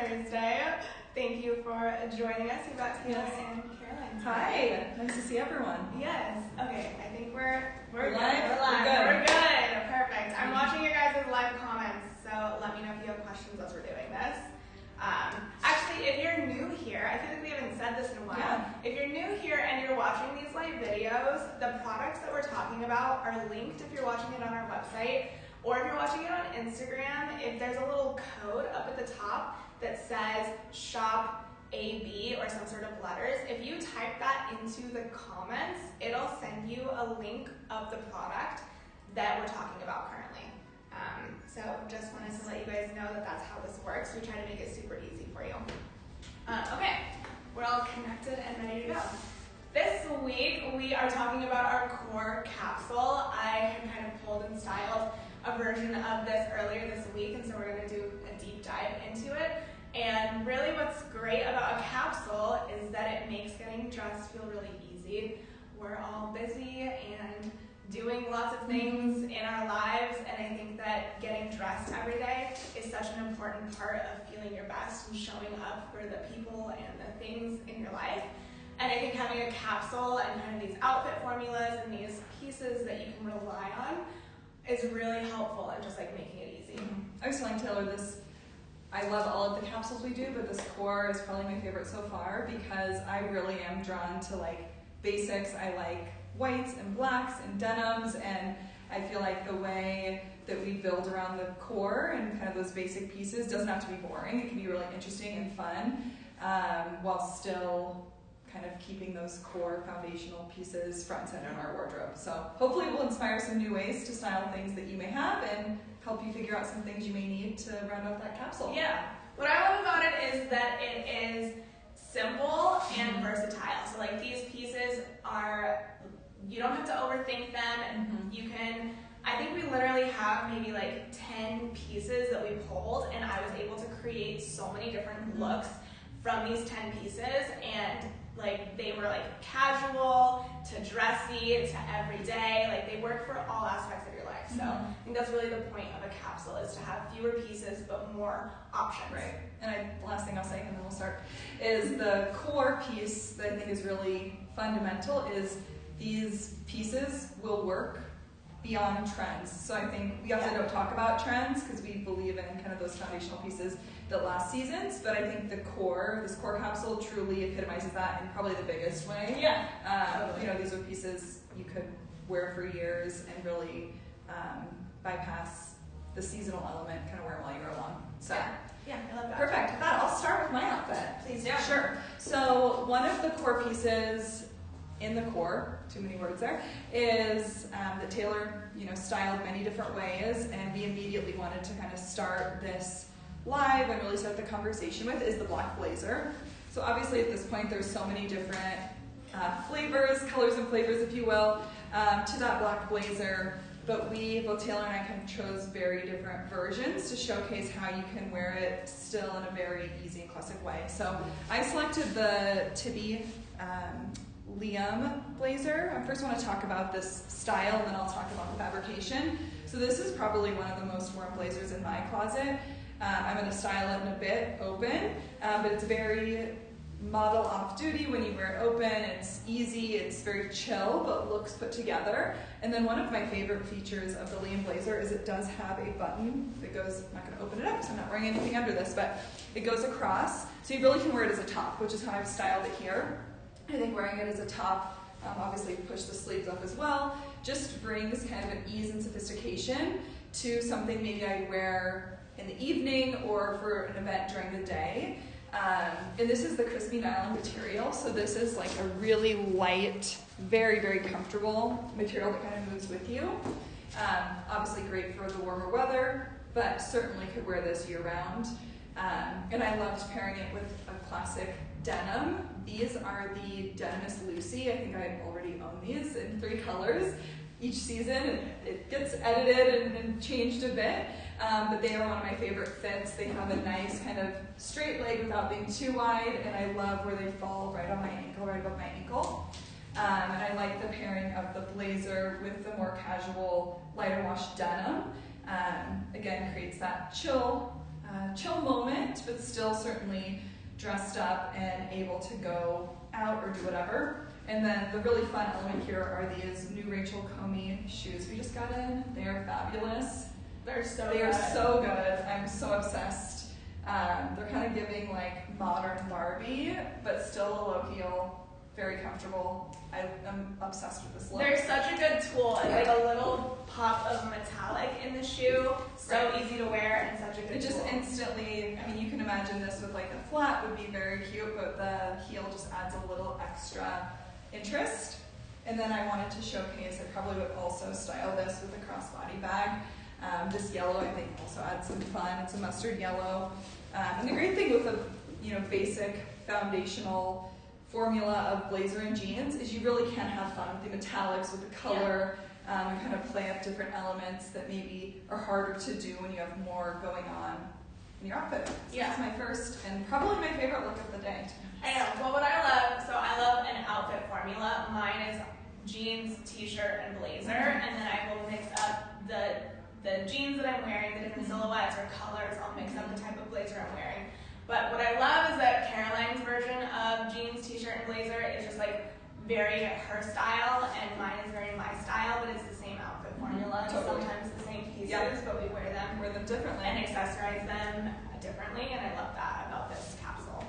Thursday. Thank you for joining us. We've got Tula and Caroline. Hi, nice to see everyone. Yes. Okay, I think we're good. Live? We're good. Perfect. I'm watching your guys' live comments, so let me know if you have questions as we're doing this. Actually, if you're new here, I feel like we haven't said this in a while. Yeah. If you're new here and you're watching these live videos, the products that we're talking about are linked if you're watching it on our website, or if you're watching it on Instagram, if there's a little code up at the top that says shop AB or some sort of letters, if you type that into the comments, it'll send you a link of the product that we're talking about currently. So just wanted to let you guys know that that's how this works. We try to make it super easy for you. Okay, we're all connected and ready to go. This week we are talking about our core capsule. I had kind of pulled and styled a version of this earlier this week, and so we're going to do a deep dive into it. And really what's great about a capsule is that it makes getting dressed feel really easy. We're all busy and doing lots of things in our lives, and I think that getting dressed every day is such an important part of feeling your best and showing up for the people and the things in your life. And I think having a capsule and kind of these outfit formulas and these pieces that you can rely on is really helpful in just like making it easy. I was telling Taylor this, I love all of the capsules we do, but this core is probably my favorite so far because I really am drawn to like basics. I like whites and blacks and denims, and I feel like the way that we build around the core and kind of those basic pieces doesn't have to be boring. It can be really interesting and fun while still kind of keeping those core foundational pieces front and center in our wardrobe. So hopefully we'll inspire some new ways to style things that you may have and help you figure out some things you may need to round out that capsule. Yeah. What I love about it is that it is simple and versatile. So like these pieces are, you don't have to overthink them. You can, I think we literally have maybe like 10 pieces that we pulled, and I was able to create so many different looks from these 10 pieces, and like they were like casual to dressy to everyday. Like they work for all aspects of your life. So I think that's really the point of a capsule, is to have fewer pieces but more options. Right. And the last thing I'll say, and then we'll start, is the core piece that I think is really fundamental is these pieces will work beyond trends. So I think we often don't talk about trends because we believe in kind of those foundational pieces that last seasons, but I think the core, this core capsule truly epitomizes that in probably the biggest way. Yeah. Totally. You know, these are pieces you could wear for years and really bypass the seasonal element, kind of wear them while you're along. So. Yeah, I love that. Perfect. With that, I'll start with my outfit. Please do. Sure. So one of the core pieces in the core, too many words there, is that Taylor, styled many different ways, and we immediately wanted to kind of start this live and really start the conversation with, is the black blazer. So obviously at this point there's so many different flavors, colors and flavors, if you will, to that black blazer. But both Taylor and I kind of chose very different versions to showcase how you can wear it still in a very easy and classic way. So I selected the Tibby Liam blazer. I first want to talk about this style, and then I'll talk about the fabrication. So this is probably one of the most worn blazers in my closet. I'm going to style it in a bit open, but it's very model off-duty when you wear it open. It's easy, it's very chill, but looks put together. And then one of my favorite features of the Liam blazer is it does have a button that goes, I'm not going to open it up because I'm not wearing anything under this, but it goes across. So you really can wear it as a top, which is how I've styled it here. I think wearing it as a top, obviously push the sleeves up as well, just brings kind of an ease and sophistication to something maybe I'd wear in the evening or for an event during the day. And this is the crispy nylon material, so this is like a really light, very, very comfortable material that kind of moves with you. Obviously great for the warmer weather, but certainly could wear this year-round. And I loved pairing it with a classic denim. These are the Denim Lucy. I think I already own these in 3 colors. Each season it gets edited and changed a bit, but they are one of my favorite fits. They have a nice kind of straight leg without being too wide, and I love where they fall right on my ankle, right above my ankle. And I like the pairing of the blazer with the more casual, lighter wash denim. Again, creates that chill chill moment, but still certainly dressed up and able to go out or do whatever. And then the really fun element here are these new Rachel Comey shoes we just got in. They are fabulous. They are so good. I'm so obsessed. They're kind of giving like modern Barbie, but still a low heel, very comfortable. I'm obsessed with this look. They're such a good tool. It's like a little pop of metallic in the shoe. So easy to wear and such a good tool. It just tool. instantly, I mean, you can imagine this with like a flat would be very cute, but the heel just adds a little extra interest. And then I wanted to showcase, I probably would also style this with a crossbody bag. This yellow I think also adds some fun. It's a mustard yellow. And the great thing with a basic foundational formula of blazer and jeans is you really can have fun with the metallics, with the color, and kind of play up different elements that maybe are harder to do when you have more going on in your outfit. So that's my first and probably my favorite look of the day. I know. Well, what I love an outfit formula. Mine is jeans, t-shirt, and blazer, and then I will mix up the jeans that I'm wearing, the different silhouettes or colors. I'll mix up the type of blazer I'm wearing. But what I love is that Caroline's version of jeans, t-shirt, and blazer is just like very her style, and mine is very my style, but it's the same outfit formula. Totally. Sometimes the same pieces, but we wear them differently and accessorize them differently, and I love that about this capsule.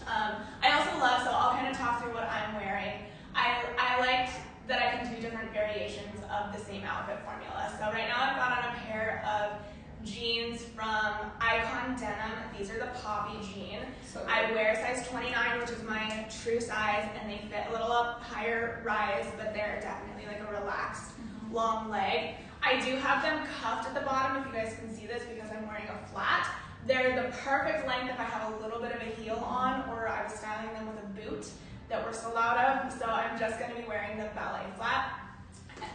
I also love, so I'll kind of talk through what I'm wearing. I like that I can do different variations of the same outfit formula. So right now I've got on a pair of jeans from Icon Denim. These are the poppy jean. I wear size 29, which is my true size, and they fit a little up higher rise, but they're definitely like a relaxed long leg. I do have them cuffed at the bottom, if you guys can see this, because I'm wearing a flat. They're the perfect length if I have a little bit of a heel on, or I was styling them with a boot that we're sold out of, so I'm just going to be wearing the ballet flat.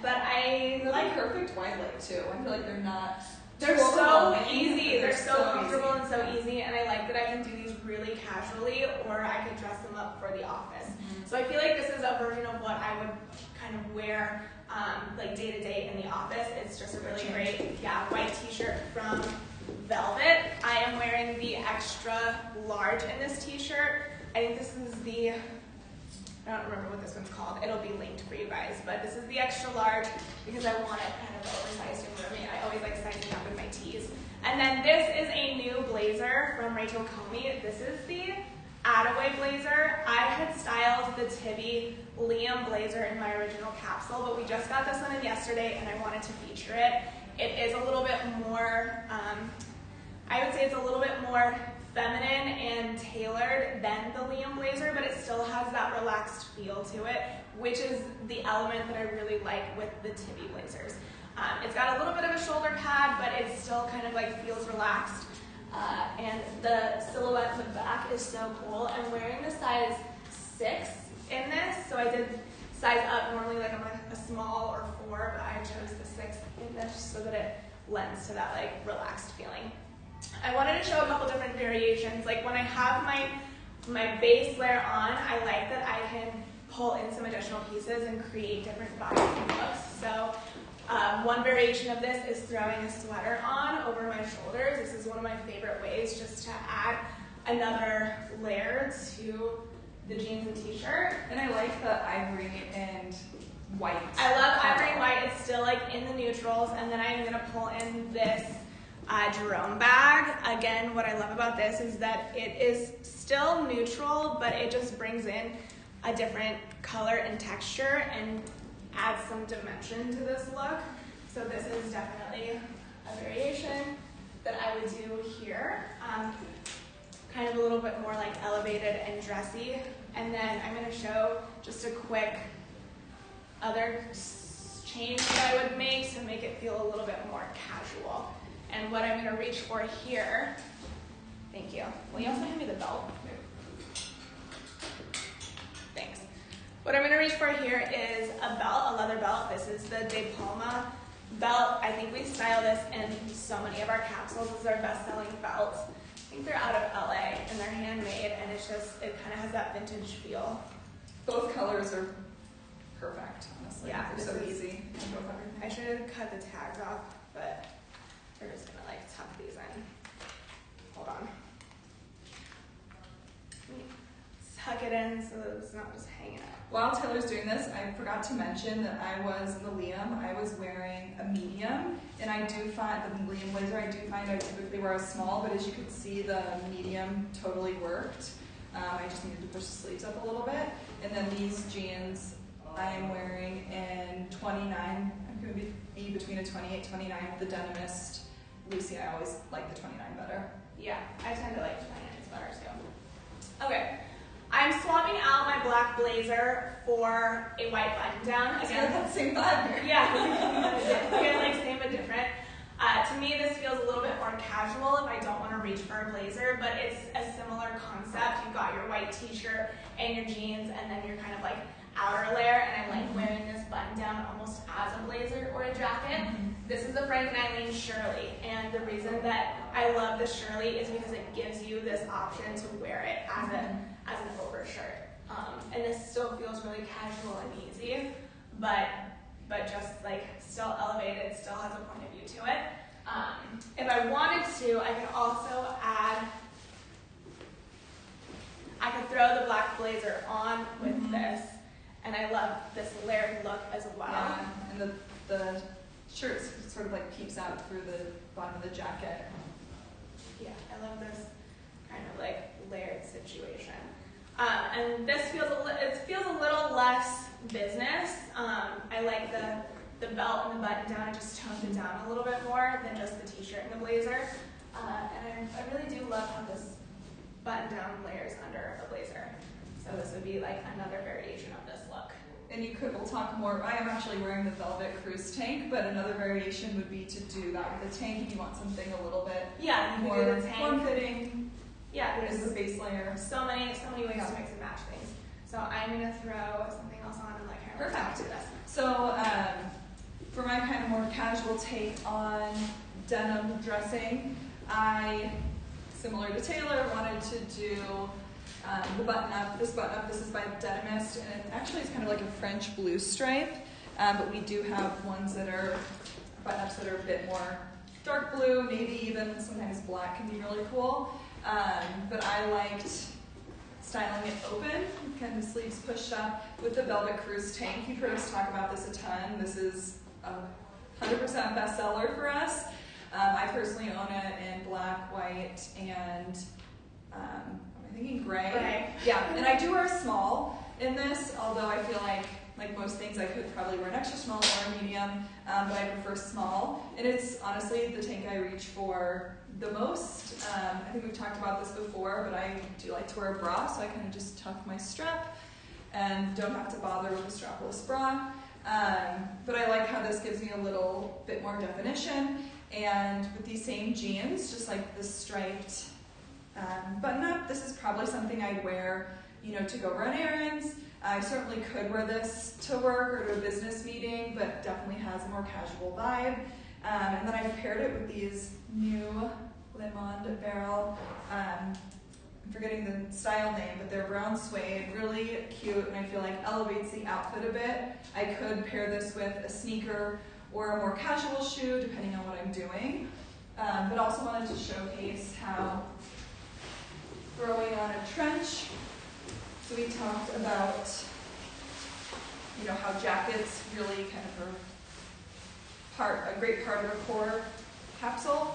But I like perfect wide leg too. I feel like they're so easy. They're so comfortable and so easy, and I like that I can do these really casually, or I could dress them up for the office. So I feel like this is a version of what I would kind of wear like day to day in the office. It's just a really great, white t-shirt from Velvet. I am wearing the extra large in this t-shirt. I think this is I don't remember what this one's called. It'll be linked for you guys, but this is the extra large because I want it kind of oversized and roomy. I always like sizing up in my tees. And then this is a new blazer from Rachel Comey. This is the Attaway blazer. I had styled the Tibby Liam blazer in my original capsule, but we just got this one in yesterday and I wanted to feature it. It is a little bit more, I would say it's a little bit more feminine and tailored than the Liam blazer, but it still has that relaxed feel to it, which is the element that I really like with the Tibby blazers. It's got a little bit of a shoulder pad, but it still kind of like feels relaxed. And the silhouette in the back is so cool. I'm wearing the size 6 in this, so I did size up. Normally like I'm a small or 4, but I chose the 6 in this so that it lends to that like relaxed feeling. I wanted to show a couple different variations. Like when I have my base layer on, I like that I can pull in some additional pieces and create different vibes and looks. So one variation of this is throwing a sweater on over my shoulders. This is one of my favorite ways just to add another layer to the jeans and t-shirt. And I like the ivory and white. I love ivory and white. It's still like in the neutrals, and then I'm gonna pull in this Jerome bag. Again, what I love about this is that it is still neutral, but it just brings in a different color and texture and adds some dimension to this look. So this is definitely a variation that I would do here. Kind of a little bit more like elevated and dressy. And then I'm gonna show just a quick other change that I would make to make it feel a little bit more casual. And what I'm going to reach for here, thank you. Will you also hand me the belt? Thanks. What I'm going to reach for here is a belt, a leather belt. This is the De Palma belt. I think we style this in so many of our capsules. This is our best-selling belt. I think they're out of LA and they're handmade, and it's just, it kind of has that vintage feel. Both colors are perfect, honestly. Yeah, they're so easy. I should have cut the tags off, but we're just gonna like tuck these in. it in so that it's not just hanging out. While Taylor's doing this, I forgot to mention that I was in the Liam. I was wearing a medium, and I do find the Liam blazer. I typically wear a small, but as you can see, the medium totally worked. I just needed to push the sleeves up a little bit, and then these jeans I am wearing in 29. I'm going to be between a 28, 29. The Denimist Lucy. I always like the 29 better. Yeah, I tend to like 29s better too. Okay. I'm swapping out my black blazer for a white button-down. Again, that same vibe here. Yeah, again, like same but different. To me, this feels a little bit more casual if I don't want to reach for a blazer, but it's a similar concept. You've got your white t-shirt and your jeans, and then your kind of like outer layer, and I like wearing this button-down almost as a blazer or a jacket. This is the Frank and Eileen Shirley, and the reason that I love the Shirley is because it gives you this option to wear it as an overshirt. And this still feels really casual and easy, but just like still elevated, still has a point of view to it. If I wanted to, I could also I could throw the black blazer on with this, and I love this layered look as well. Yeah, and the shirt sort of like peeps out through the bottom of the jacket. Yeah, I love this kind of like layered situation. And this feels a little less business. I like the belt and the button down. It just tones it down a little bit more than just the t-shirt and the blazer. And I really do love how this button down layers under a blazer. So this would be like another variation of this look. And we'll talk more. I am actually wearing the velvet cruise tank, but another variation would be to do that with the tank if you want something a little bit more do the tank. Form-fitting. Yeah, there's the base layer. So many ways to mix and match things. So I'm gonna throw something else on and let Caroline talk to this. So for my kind of more casual take on denim dressing, I, similar to Taylor, wanted to do the button-up. This button-up, this is by Denimist, and it actually is kind of like a French blue stripe, but we do have ones that are button-ups that are a bit more dark blue, navy even, sometimes black can be really cool. But I liked styling it open, kind of sleeves pushed up with the velvet cruise tank. You've heard us talk about this a ton. This is a 100% bestseller for us. I personally own it in black, white, and am I thinking gray? Yeah, and I do wear a small in this, although I feel like most things I could probably wear an extra small or a medium, but I prefer small. And it's honestly the tank I reach for the most. I think we've talked about this before, but I do like to wear a bra, so I kind of just tuck my strap and don't have to bother with a strapless bra. But I like how this gives me a little bit more definition. And with these same jeans, just like the striped button-up, this is probably something I'd wear, to go run errands. I certainly could wear this to work or to a business meeting, but definitely has a more casual vibe. And then I've paired it with these new Le Monde Barrel, I'm forgetting the style name, but they're brown suede, really cute, and I feel like elevates the outfit a bit. I could pair this with a sneaker or a more casual shoe, depending on what I'm doing. But also wanted to showcase how throwing on a trench. So we talked about, how jackets really kind of are a great part of a core capsule.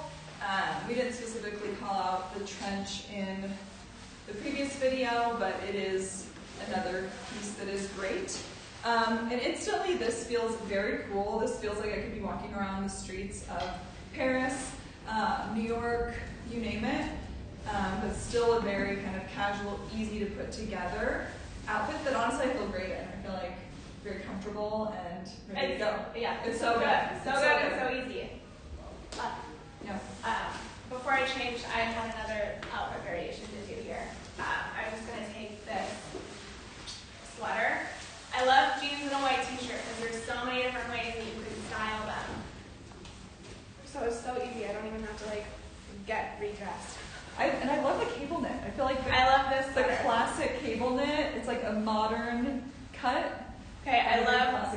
We didn't specifically call out the trench in the previous video, but it is another piece that is great. And instantly this feels very cool. This feels like I could be walking around the streets of Paris, New York, you name it. But still a very kind of casual, easy to put together outfit that honestly I feel great in. I feel like very comfortable and ready to go. Yeah, it's so good. So good and so easy. Yeah. Before I changed, I had another outfit variation to do here. I'm just going to take this sweater. I love jeans and a white t-shirt because there's so many different ways that you can style them. So it's so easy. I don't even have to get redressed. And I love the cable knit. I feel like I love this the classic cable knit. It's like a modern cut. Okay, I love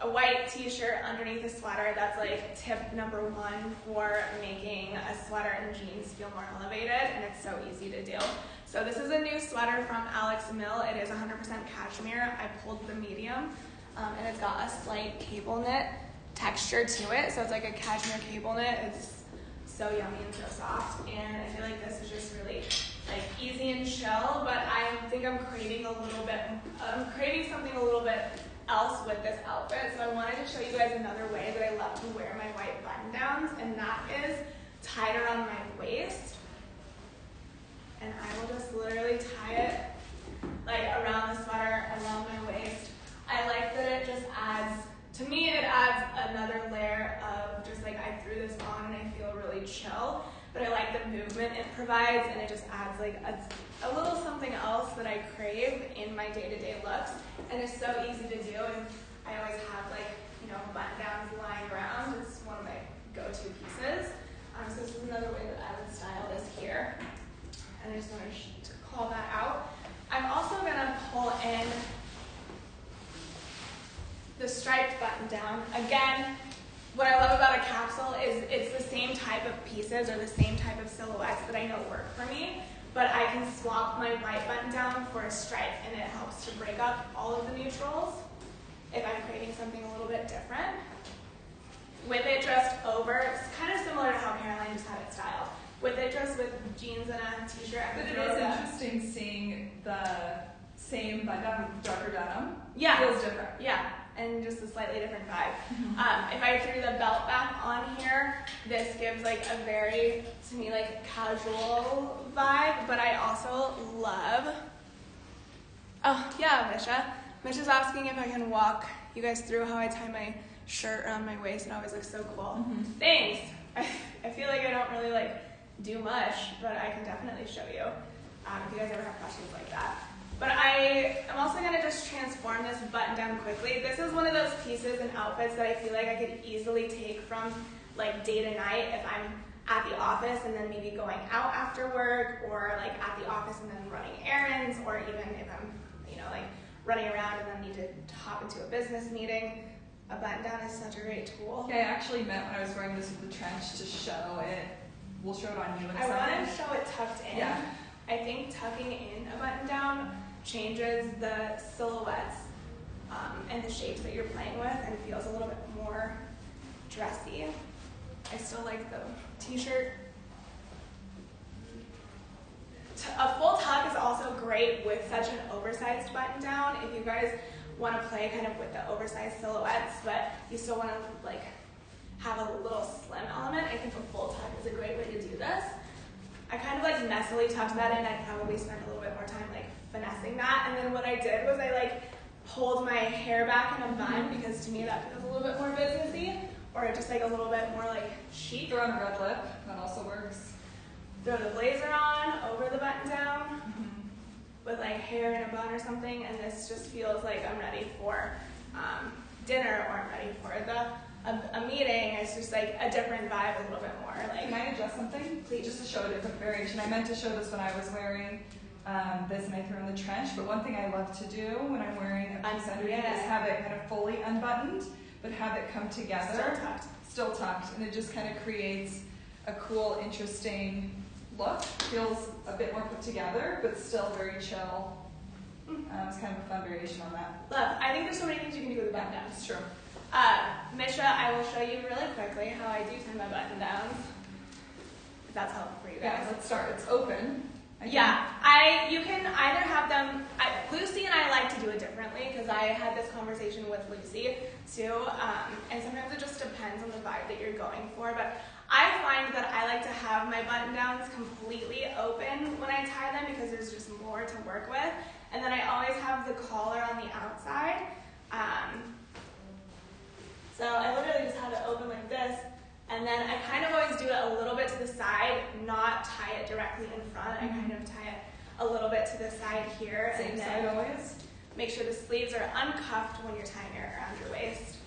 a white t-shirt underneath a sweater. That's tip number one for making a sweater and jeans feel more elevated, and it's so easy to do. So this is a new sweater from Alex Mill. It is 100% cashmere. I pulled the medium, and it's got a slight cable knit texture to it. So it's like a cashmere cable knit. It's so yummy and so soft, and I feel like this is just really like easy and chill. But I think I'm craving something a little bit else with this outfit. So I wanted to show you guys another way that I love to wear my white button downs, and that is tied around my waist. And I will just literally tie it like around the sweater, around my waist. I like that it just adds, to me it adds another layer of just like I threw this on and I feel really chill, but I like the movement it provides, and it just adds like a little something else that I crave in my day-to-day looks, and it's so easy to do, and I always have like, you know, button downs lying around. It's one of my go-to pieces. So this is another way that I would style this here. And I just wanted to call that out. I'm also going to pull in the striped button down. Again, what I love about a capsule is it's the same type of pieces or the same type of silhouettes that I know work for me, but I can swap my white button down for a stripe, and it helps to break up all of the neutrals if I'm craving something a little bit different. With it just over, it's kind of similar to how Caroline just had it styled. With it just with jeans and a t-shirt. But it is interesting seeing the same button down with darker denim. Yeah. It feels different. Yeah, and just a slightly different vibe. If I threw the belt back on here, this gives like a very, to me, like casual vibe, but I also love, oh yeah, Misha. Misha's asking if I can walk you guys through how I tie my shirt around my waist, and it always looks so cool. Thanks. I feel like I don't really like do much, but I can definitely show you if you guys ever have questions like that. But I am also going to just transform this button down quickly. This is one of those pieces and outfits that I feel like I could easily take from like day to night if I'm at the office and then maybe going out after work, or like at the office and then running errands, or even if I'm, you know, like running around and then need to hop into a business meeting. A button down is such a great tool. Yeah, I actually meant when I was wearing this with the trench to show it. We'll show it on you in a second. I want to show it tucked in. Yeah. I think tucking in a button down changes the silhouettes and the shapes that you're playing with, and feels a little bit more dressy. I still like the t-shirt. A full tuck is also great with such an oversized button down. If you guys want to play kind of with the oversized silhouettes, but you still want to like have a little slim element, I think a full tuck is a great way to do this. I kind of like messily tucked that in. I'd probably spend a little bit more time like finessing that. And then what I did was I like pulled my hair back in a bun, because to me that feels a little bit more businessy, or just like a little bit more like chic. Throw on a red lip, that also works. Throw the blazer on over the button down with like hair in a bun or something, and this just feels like I'm ready for dinner, or I'm ready for a meeting. It's just like a different vibe, a little bit more like. Can I adjust something? Please. Just to show a different variation. I meant to show this when I was wearing this and I threw in the trench, but one thing I love to do when I'm wearing a piece underneath is have it kind of fully unbuttoned, but have it come together. Still tucked. And it just kind of creates a cool, interesting look. Feels a bit more put together, but still very chill. It's kind of a fun variation on that. Love. I think there's so many things you can do with a button down. It's true. Misha, I will show you really quickly how I do tie my button downs, if that's helpful for you guys. Yeah, let's start. It's open. You can either have them, Lucy and I like to do it differently, because I had this conversation with Lucy too, and sometimes it just depends on the vibe that you're going for, but I find that I like to have my button downs completely open when I tie them, because there's just more to work with, and then I always have the collar on the outside. So I literally just have it open like this, and then I kind of always do it a little bit to the side, not tie it directly in front. I kind of tie it a little bit to the side here. Same and side then always. Make sure the sleeves are uncuffed when you're tying it around your waist.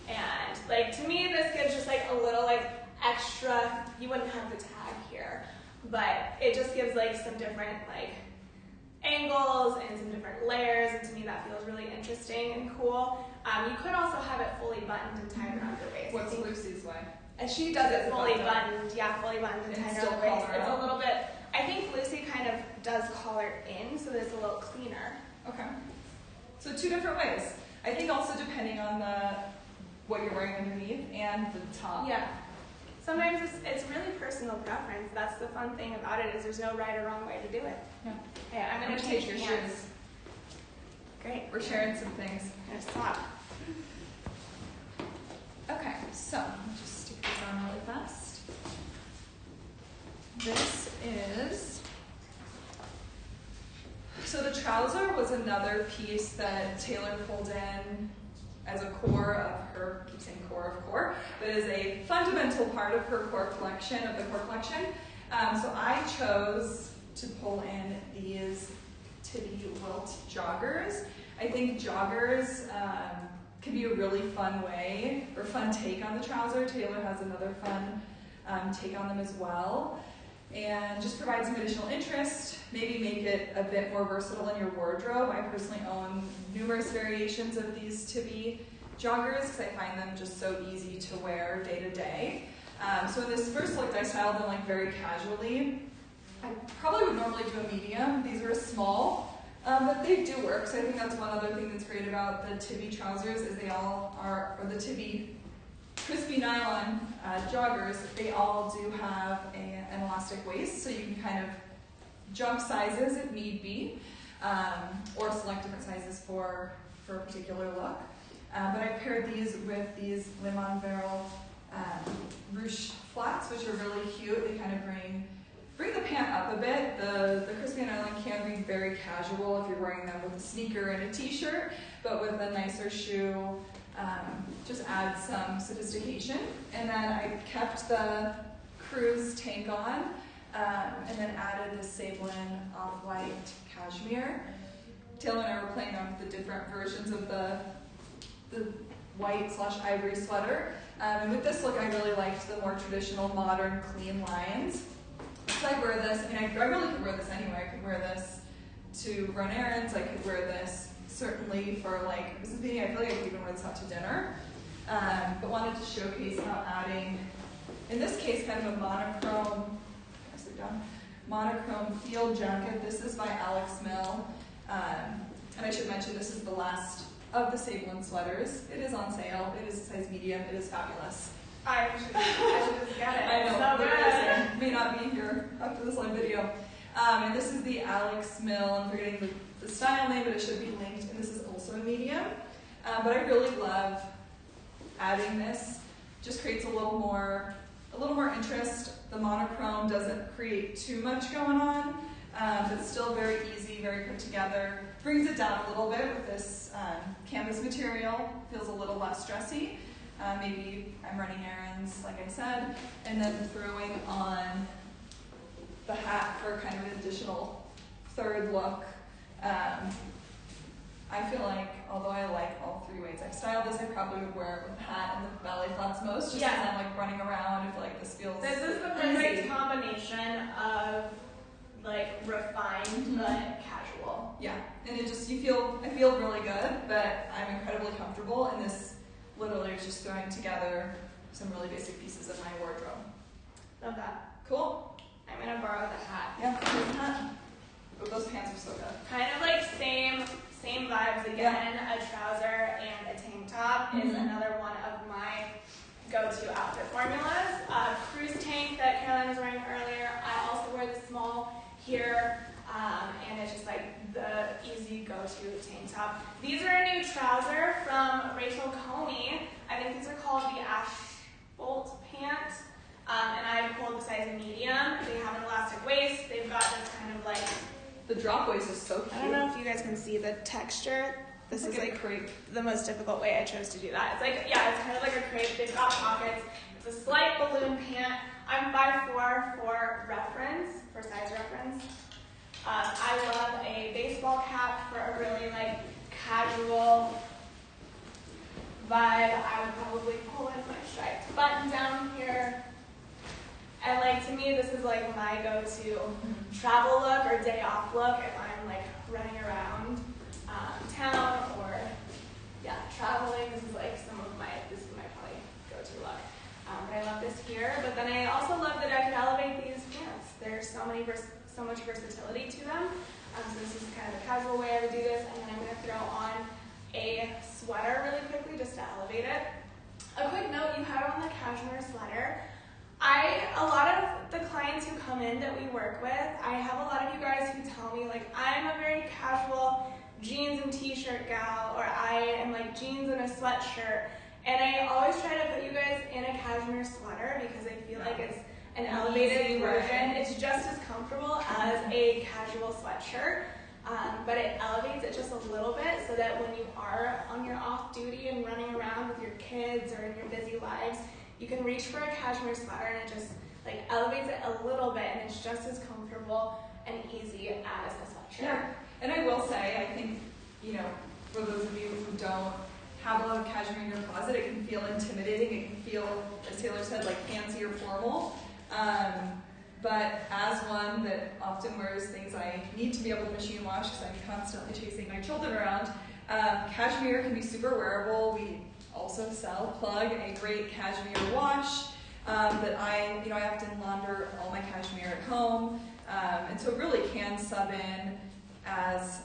And like, to me, this gives just like a little like extra, you wouldn't have the tag here, but it just gives like some different like angles and some different layers, and to me that feels really interesting and cool. You could also have it fully buttoned and tied around your waist. What's Lucy's way? And she does it fully buttoned, yeah, fully buttoned and tied around the waist. It's a little bit, I think Lucy kind of does collar in so that it's a little cleaner. Okay. So 2 different ways. I think also depending on what you're wearing underneath and the top. Yeah. Sometimes it's really personal preference. That's the fun thing about it is there's no right or wrong way to do it. Yeah. Okay, I'm going to take change your pants. shoes. Great. We're sharing some things. I'm going to swap. Okay, so let me just stick these on really fast. This is, so the trouser was another piece that Taylor pulled in as a core of her, I keep saying core of core, but is a fundamental part of her core collection, of the core collection. So I chose to pull in these Tibby Wilt joggers. I think joggers can be a really fun way, or fun take on the trouser. Taylor has another fun take on them as well. And just provide some additional interest, maybe make it a bit more versatile in your wardrobe. I personally own numerous variations of these Tibby joggers because I find them just so easy to wear day to day. So in this first look, I styled them like very casually. I probably would normally do a medium. These are small, but they do work. So I think that's one other thing that's great about the Tibby trousers is they all are, or the Tibby crispy nylon joggers, they all do have an elastic waist, so you can kind of jump sizes if need be, or select different sizes for a particular look. But I paired these with these Lemon Barrel ruche flats, which are really cute. They kind of bring the pant up a bit. The crispy nylon can be very casual if you're wearing them with a sneaker and a t-shirt, but with a nicer shoe, just adds some sophistication. And then I kept the cruise tank on, and then added the Sablin off-white cashmere. Taylor and I were playing around with the different versions of the white/ivory sweater. And with this look, I really liked the more traditional, modern, clean lines. So I wear this, I really could wear this anywhere. I could wear this to run errands. I could wear this certainly for like business meeting. I feel like I could even wear this out to dinner. But wanted to showcase how adding, in this case, kind of a monochrome field jacket. This is by Alex Mill. And I should mention this is the last of the Sablin sweaters. It is on sale. It is a size medium. It is fabulous. I should just get it. I know, So good. it may not be here after this live video. And this is the Alex Mill. I'm forgetting the style name, but it should be linked. And this is also a medium. But I really love adding this. Just creates a little more interest. The monochrome doesn't create too much going on, but still very easy, very put together. Brings it down a little bit with this canvas material. Feels a little less dressy. Maybe I'm running errands, like I said, and then throwing on the hat for kind of an additional third look. I feel like, although I like all 3 ways I've styled this, I probably would wear it with the hat and the ballet flats most, just because I'm like running around. I feel like this feels This is the perfect combination of like refined but casual. Yeah, and I feel really good, but I'm incredibly comfortable, and this literally is just throwing together some really basic pieces of my wardrobe. Love that. Cool. I'm gonna borrow the hat. Yeah, here's the hat. Oh, those pants are so good. Kind of like same vibes again. Yeah. A trouser and a tank top is another one of my go-to outfit formulas. Cruise tank that Caroline was wearing earlier. I also wear the small here, and it's just like the easy go-to tank top. These are a new trouser from Rachel Comey. I think these are called the Asphalt pant, and I pulled the size medium. They have an elastic waist. They've got this kind of like, the drop waist is so cute. I don't know if you guys can see the texture. This is like crepe. The most difficult way I chose to do that. It's like, yeah, it's kind of like a crepe. They've got pockets. It's a slight balloon pant. I'm 5'4" for reference, for size reference. I love a baseball cap for a really like casual vibe. I would probably pull in my striped button down here. And like to me, this is like my go-to travel look or day off look if I'm like running around town or traveling. This is my probably go-to look. But I love this here. But then I also love that I can elevate these pants. There's so much versatility to them. So this is kind of a casual way I would do this. And then I'm going to throw on a sweater really quickly just to elevate it. A quick note, you have on the cashmere sweater. A lot of the clients who come in that we work with, I have a lot of you guys who tell me like, I'm a very casual jeans and t-shirt gal, or I am like jeans and a sweatshirt. And I always try to put you guys in a cashmere sweater because I feel like it's an elevated version. It's just as comfortable as a casual sweatshirt, but it elevates it just a little bit so that when you are on your off duty and running around with your kids or in your busy lives, you can reach for a cashmere sweater and it just like elevates it a little bit, and it's just as comfortable and easy as a sweatshirt. Yeah, and I will say, I think, you know, for those of you who don't have a lot of cashmere in your closet, it can feel intimidating. It can feel, as Taylor said, like fancy or formal. But as one that often wears things I need to be able to machine wash because I'm constantly chasing my children around, cashmere can be super wearable. We also sell Plug, a great cashmere wash that I often launder all my cashmere at home, and so it really can sub in as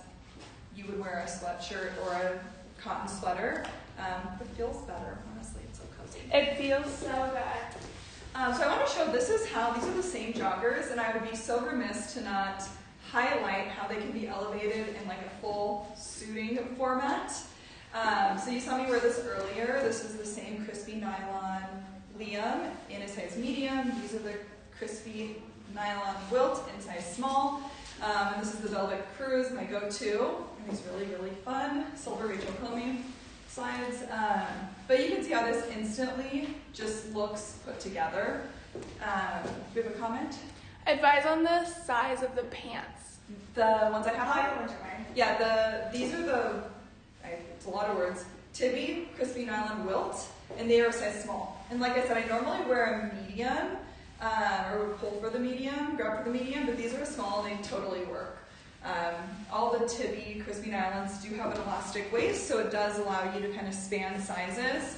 you would wear a sweatshirt or a cotton sweater. It feels better, honestly. It's so cozy. It feels so good. So I want to show, these are the same joggers, and I would be so remiss to not highlight how they can be elevated in like a full suiting format. So you saw me wear this earlier. This is the same crispy nylon Liam in a size medium. These are the crispy nylon Wilt in size small. And this is the Velvet Cruise, my go-to. And these really, really fun silver Rachel Comey slides. But you can see how this instantly just looks put together. Do you have a comment? Advise on the size of the pants. The ones I have How on? you want to wear? Yeah, these are the, it's a lot of words, Tibby crispy nylon Wilt, and they are size small. And like I said, I normally wear a medium, or would pull for the medium, grab for the medium, but these are small and they totally work. All the Tibby crispy nylons do have an elastic waist, so it does allow you to kind of span sizes.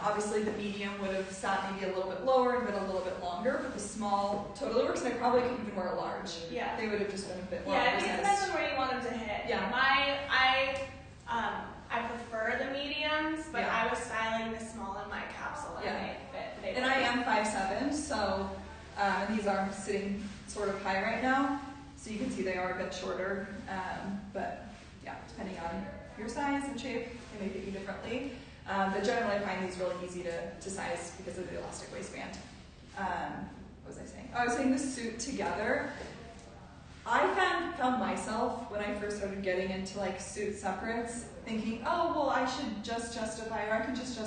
Obviously the medium would have sat maybe a little bit lower and been a little bit longer, but the small totally works, and I probably could even wear a large. Yeah. They would have just been a bit more Yeah, it oversized. depends on where you want them to hit. Yeah. I prefer the mediums, but Yeah. I was styling the small in my capsule and Yeah. they fit. And I am 5'7", so and these are sitting sort of high right now, so you can see they are a bit shorter. But yeah, depending on your size and shape, they may fit you differently. But generally, I find these really easy to size because of the elastic waistband. What was I saying? Oh, I was saying the suit together. I found myself when I first started getting into like suit separates, thinking, oh well, I should just justify, or I can just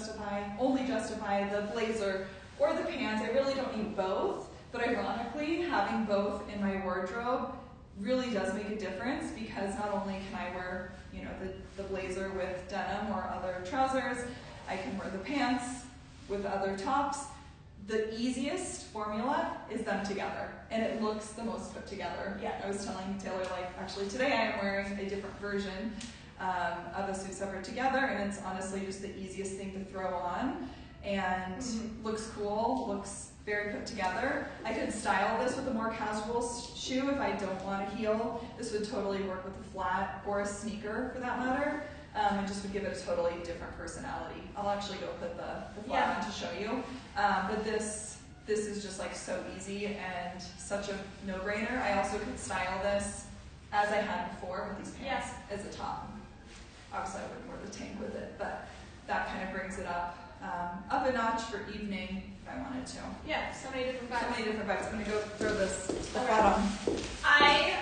only justify the blazer or the pants. I really don't need both. But ironically, having both in my wardrobe really does make a difference, because not only can I wear, the blazer with denim or other trousers, I can wear the pants with other tops. The easiest formula is them together, and it looks the most put together. Yeah. I was telling Taylor, actually today I am wearing a different version of a suit separate together, and it's honestly just the easiest thing to throw on, and looks cool, looks very put together. I could style this with a more casual shoe if I don't want a heel. This would totally work with a flat or a sneaker for that matter. And just would give it a totally different personality. I'll actually go put the flat on to show you. But this is just like so easy and such a no-brainer. I also could style this as I had before with these pants as a top. Obviously I wouldn't wear the tank with it, but that kind of brings it up a notch for evening if I wanted to. Yeah, so many different vibes. So many different vibes. I'm gonna go throw the flat on. I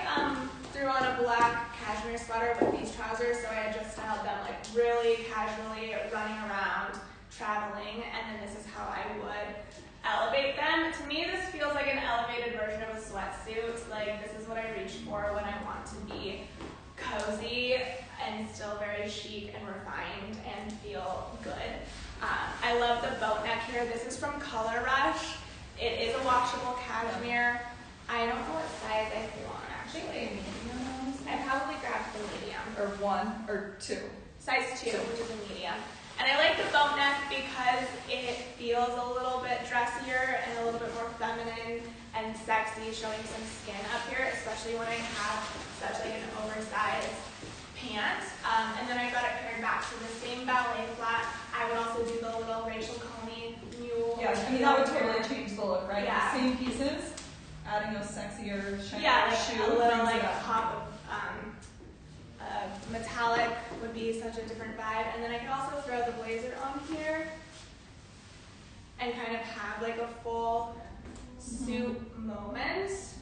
threw on a black cashmere sweater with these trousers, so I had just styled them like really casually, running around, traveling, and then this is how I would elevate them. To me, this feels like an elevated version of a sweatsuit. Like, this is what I reach for when I want to be cozy and still very chic and refined and feel good. I love the boat neck here. This is from Color Rush. It is a washable cashmere. I don't know what size I threw on, actually. I probably grabbed the medium. Or 1 or 2. Size 2, which is a medium. And I like the boat neck because it feels a little bit dressier and a little bit more feminine and sexy, showing some skin up here, especially when I have such like an oversized pant. And then I got it paired back to the same ballet flat. I would also do the little Rachel Coney mule. Yeah, I mean that would totally change the look, right? Yeah. The same pieces, adding those sexier, shinier Yeah, like shoe. a little brings it like up. pop of metallic would be such a different vibe. And then I could also throw the blazer on here and kind of have like a full suit moment. It's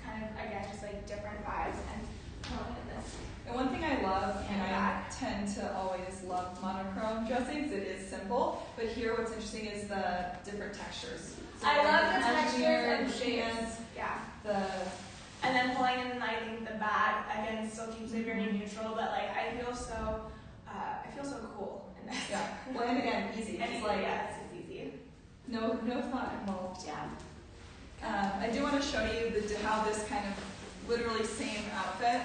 kind of, again, just like different vibes and throwing in this. And one thing I love, and I Handbag. tend to always love monochrome dressings, it is simple, but here what's interesting is the different textures. So I love the cashmere, textures and shapes. pants, Yeah. And then pulling in, I think the bag again still keeps it very neutral, but like I feel so cool in this. Yeah, well, and again, easy. And It's like yes, it's easy. no thought involved. Yeah. I do want to show you how this kind of literally same outfit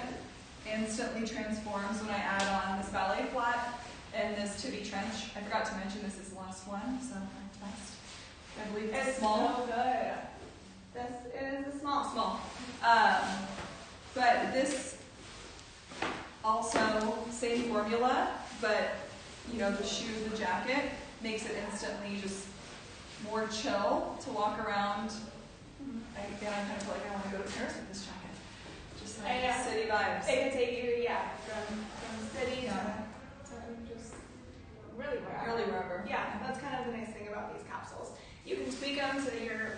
instantly transforms when I add on this ballet flat and this Tibby trench. I forgot to mention this is the last one, so I'm last. I believe it's a small. So good. This is a small. Small. But this also same formula, but you know the shoe, the jacket makes it instantly just more chill to walk around. Again, I kind of feel like I want to go to Paris with this jacket. Just like city vibes. It could take you, from city to just really wherever. Yeah, that's kind of the nice thing about these capsules. You can tweak them to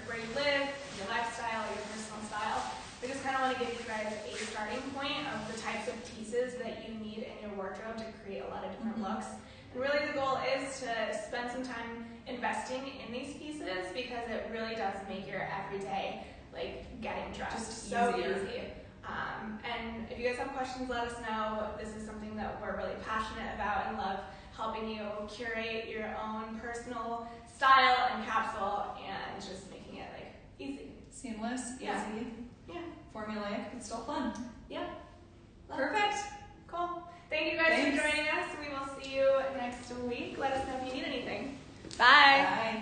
where you live, your lifestyle, your personal style. We just kind of want to give you guys a starting point of the types of pieces that you need in your wardrobe to create a lot of different looks. And really the goal is to spend some time investing in these pieces because it really does make your everyday like getting dressed Just so easier. easy. And if you guys have questions, let us know. This is something that we're really passionate about and love helping you curate your own personal style and capsule and just making it like easy. Seamless, Yeah. easy, Yeah. formulaic, but still fun. Yeah. Perfect. Cool. Thank you guys Thanks. for joining us. We will see you next week. Let us know if you need anything. Bye. Bye.